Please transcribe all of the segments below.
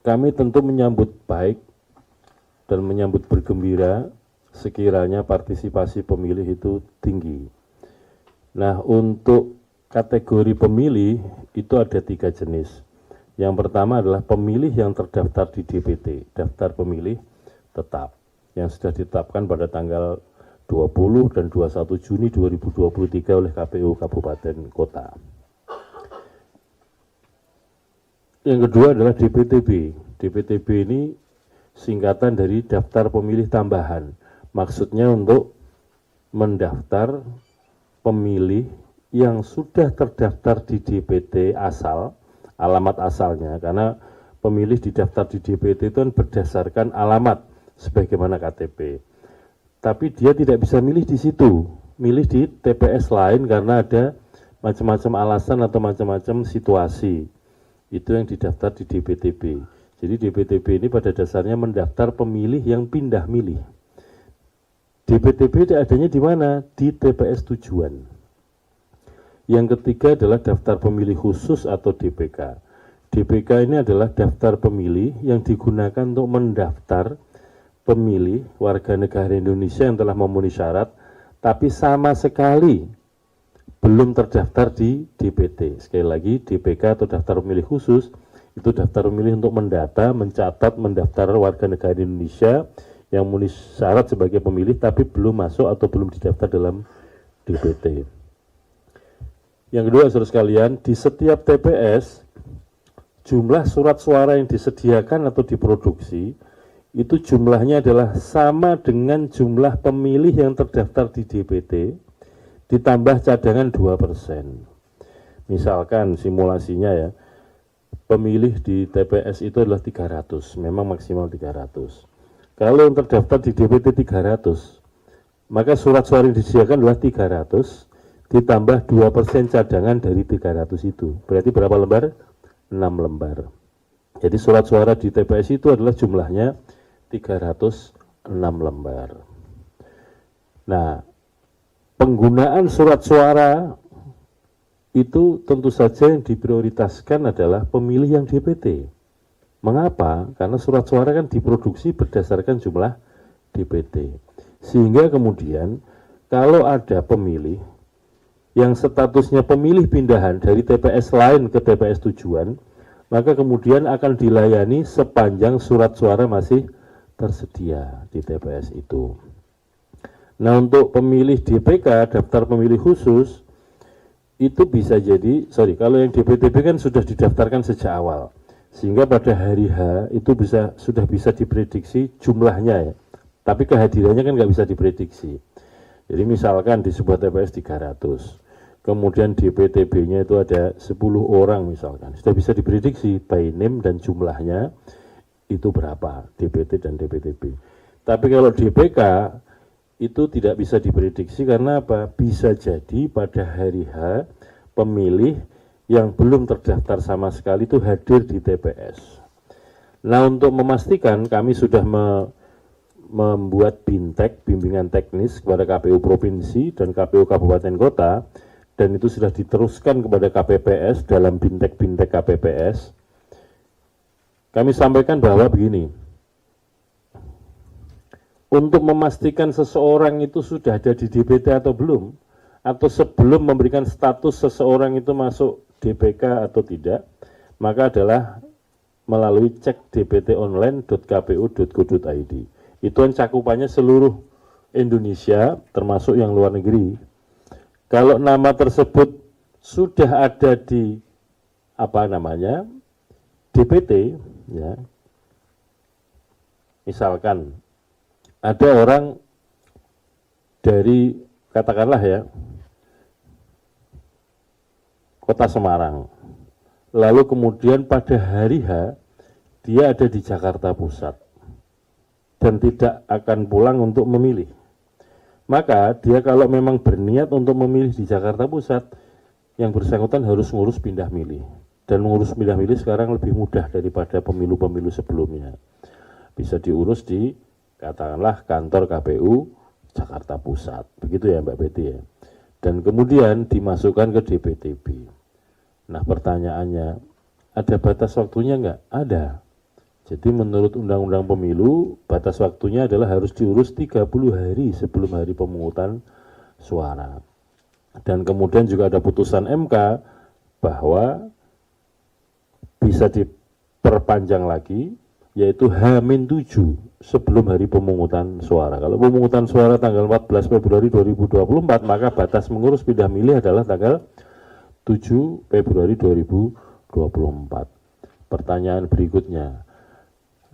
kami tentu menyambut baik dan menyambut bergembira sekiranya partisipasi pemilih itu tinggi. Nah, untuk kategori pemilih itu ada 3 jenis. Yang pertama adalah pemilih yang terdaftar di DPT, daftar pemilih tetap, yang sudah ditetapkan pada tanggal 20 dan 21 Juni 2023 oleh KPU Kabupaten Kota. Yang kedua adalah DPTB. DPTB ini singkatan dari daftar pemilih tambahan. Maksudnya untuk mendaftar pemilih yang sudah terdaftar di DPT asal, alamat asalnya, karena pemilih didaftar di DPT itu kan berdasarkan alamat sebagaimana KTP. Tapi dia tidak bisa milih di situ, milih di TPS lain karena ada macam-macam alasan atau macam-macam situasi. Itu yang didaftar di DPTB. Jadi DPTB ini pada dasarnya mendaftar pemilih yang pindah milih. DPTB adanya di mana? Di TPS tujuan. Yang ketiga adalah daftar pemilih khusus atau DPK. DPK ini adalah daftar pemilih yang digunakan untuk mendaftar pemilih warga negara Indonesia yang telah memenuhi syarat, tapi sama sekali belum terdaftar di DPT. Sekali lagi, DPK atau daftar pemilih khusus, itu daftar pemilih untuk mendata, mencatat, mendaftar warga negara Indonesia yang memenuhi syarat sebagai pemilih, tapi belum masuk atau belum didaftar dalam DPT. Yang kedua, saudara sekalian, di setiap TPS, jumlah surat suara yang disediakan atau diproduksi, itu jumlahnya adalah sama dengan jumlah pemilih yang terdaftar di DPT, ditambah cadangan 2%. Misalkan simulasinya ya, pemilih di TPS itu adalah 300, memang maksimal 300. Kalau yang terdaftar di DPT 300, maka surat suara yang disediakan adalah 300, ditambah 2% cadangan dari 300 itu. Berarti berapa lembar? 6 lembar. Jadi surat suara di TPS itu adalah jumlahnya 306 lembar. Nah, penggunaan surat suara itu tentu saja yang diprioritaskan adalah pemilih yang DPT. Mengapa? Karena surat suara kan diproduksi berdasarkan jumlah DPT. Sehingga kemudian kalau ada pemilih yang statusnya pemilih pindahan dari TPS lain ke TPS tujuan, maka kemudian akan dilayani sepanjang surat suara masih tersedia di TPS itu. Nah, untuk pemilih DPK, daftar pemilih khusus, itu bisa jadi, kalau yang DPTB kan sudah didaftarkan sejak awal, sehingga pada hari H itu sudah bisa diprediksi jumlahnya ya, tapi kehadirannya kan nggak bisa diprediksi. Jadi misalkan di sebuah TPS 300, kemudian DPTB-nya itu ada 10 orang misalkan, sudah bisa diprediksi by name dan jumlahnya itu berapa, DPT dan DPTB. Tapi kalau DPK itu tidak bisa diprediksi karena apa? Bisa jadi pada hari H pemilih yang belum terdaftar sama sekali itu hadir di TPS. Nah, untuk memastikan kami sudah membuat BINTEK, bimbingan teknis kepada KPU Provinsi dan KPU Kabupaten Kota, dan itu sudah diteruskan kepada KPPS dalam BINTEK KPPS. Kami sampaikan bahwa begini, untuk memastikan seseorang itu sudah ada di DPT atau belum, atau sebelum memberikan status seseorang itu masuk DPK atau tidak, maka adalah melalui cek dptonline.kpu.go.id. Itu yang cakupannya seluruh Indonesia, termasuk yang luar negeri. Kalau nama tersebut sudah ada di DPT, ya, misalkan ada orang dari, katakanlah ya, Kota Semarang, lalu kemudian pada hari H dia ada di Jakarta Pusat dan tidak akan pulang untuk memilih. Maka dia kalau memang berniat untuk memilih di Jakarta Pusat, yang bersangkutan harus ngurus pindah milih. Dan ngurus pindah milih sekarang lebih mudah daripada pemilu-pemilu sebelumnya. Bisa diurus di, katakanlah, kantor KPU Jakarta Pusat. Begitu ya Mbak Betty ya. Dan kemudian dimasukkan ke DPTB. Nah, pertanyaannya, ada batas waktunya enggak? Ada. Jadi menurut Undang-Undang Pemilu, batas waktunya adalah harus diurus 30 hari sebelum hari pemungutan suara. Dan kemudian juga ada putusan MK bahwa bisa diperpanjang lagi, yaitu H-7 sebelum hari pemungutan suara. Kalau pemungutan suara tanggal 14 Februari 2024, maka batas mengurus pindah milih adalah tanggal 7 Februari 2024. Pertanyaan berikutnya,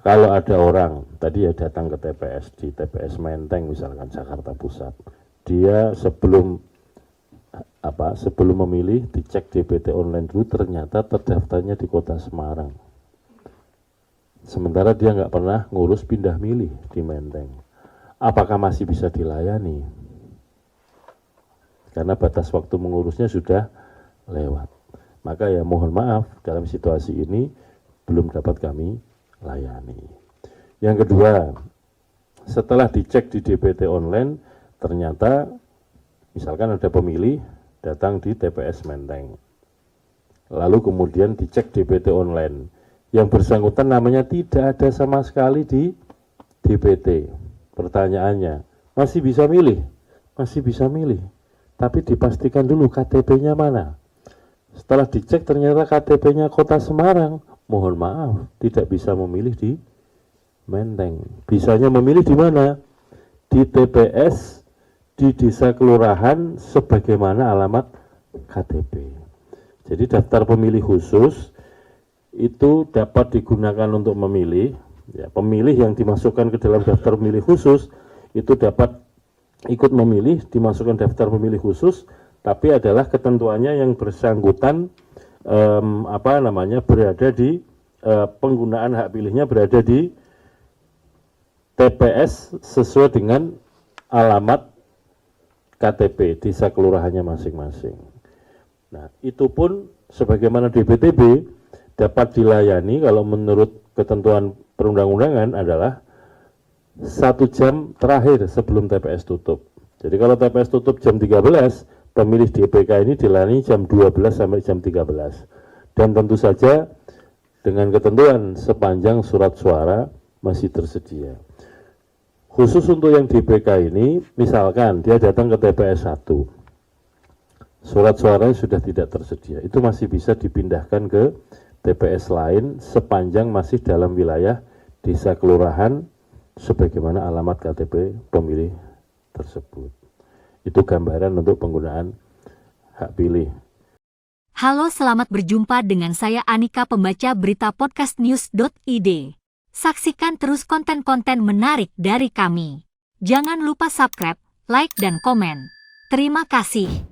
kalau ada orang tadi ya datang ke TPS, di TPS Menteng misalkan Jakarta Pusat, dia sebelum memilih dicek DPT online dulu, ternyata terdaftarnya di Kota Semarang. Sementara dia nggak pernah ngurus pindah milih di Menteng. Apakah masih bisa dilayani? Karena batas waktu mengurusnya sudah lewat. Maka ya mohon maaf, dalam situasi ini belum dapat kami layani. Yang kedua, setelah dicek di DPT online, ternyata misalkan ada pemilih datang di TPS Menteng, lalu kemudian dicek DPT online, yang bersangkutan namanya tidak ada sama sekali di DPT. Pertanyaannya, masih bisa milih? Masih bisa milih, tapi dipastikan dulu KTP-nya mana. Setelah dicek ternyata KTP-nya Kota Semarang, mohon maaf, tidak bisa memilih di Menteng. Bisanya memilih di mana? Di TPS, di desa kelurahan, sebagaimana alamat KTP. Jadi daftar pemilih khusus itu dapat digunakan untuk memilih. Ya, pemilih yang dimasukkan ke dalam daftar pemilih khusus itu dapat ikut memilih, dimasukkan daftar pemilih khusus, tapi adalah ketentuannya yang bersangkutan berada di penggunaan hak pilihnya berada di TPS sesuai dengan alamat KTP desa kelurahannya masing-masing. Nah, itu pun sebagaimana DPTB dapat dilayani kalau menurut ketentuan perundang-undangan adalah 1 jam terakhir sebelum TPS tutup. Jadi kalau TPS tutup jam 13, pemilih DPK ini dilayani jam 12 sampai jam 13. Dan tentu saja dengan ketentuan sepanjang surat suara masih tersedia. Khusus untuk yang DPK ini, misalkan dia datang ke TPS 1, surat suaranya sudah tidak tersedia, itu masih bisa dipindahkan ke TPS lain sepanjang masih dalam wilayah desa kelurahan sebagaimana alamat KTP pemilih tersebut. Itu gambaran untuk penggunaan hak pilih. Halo, selamat berjumpa dengan saya Anika, pembaca berita podcastnews.id. Saksikan terus konten-konten menarik dari kami. Jangan lupa subscribe, like, dan komen. Terima kasih.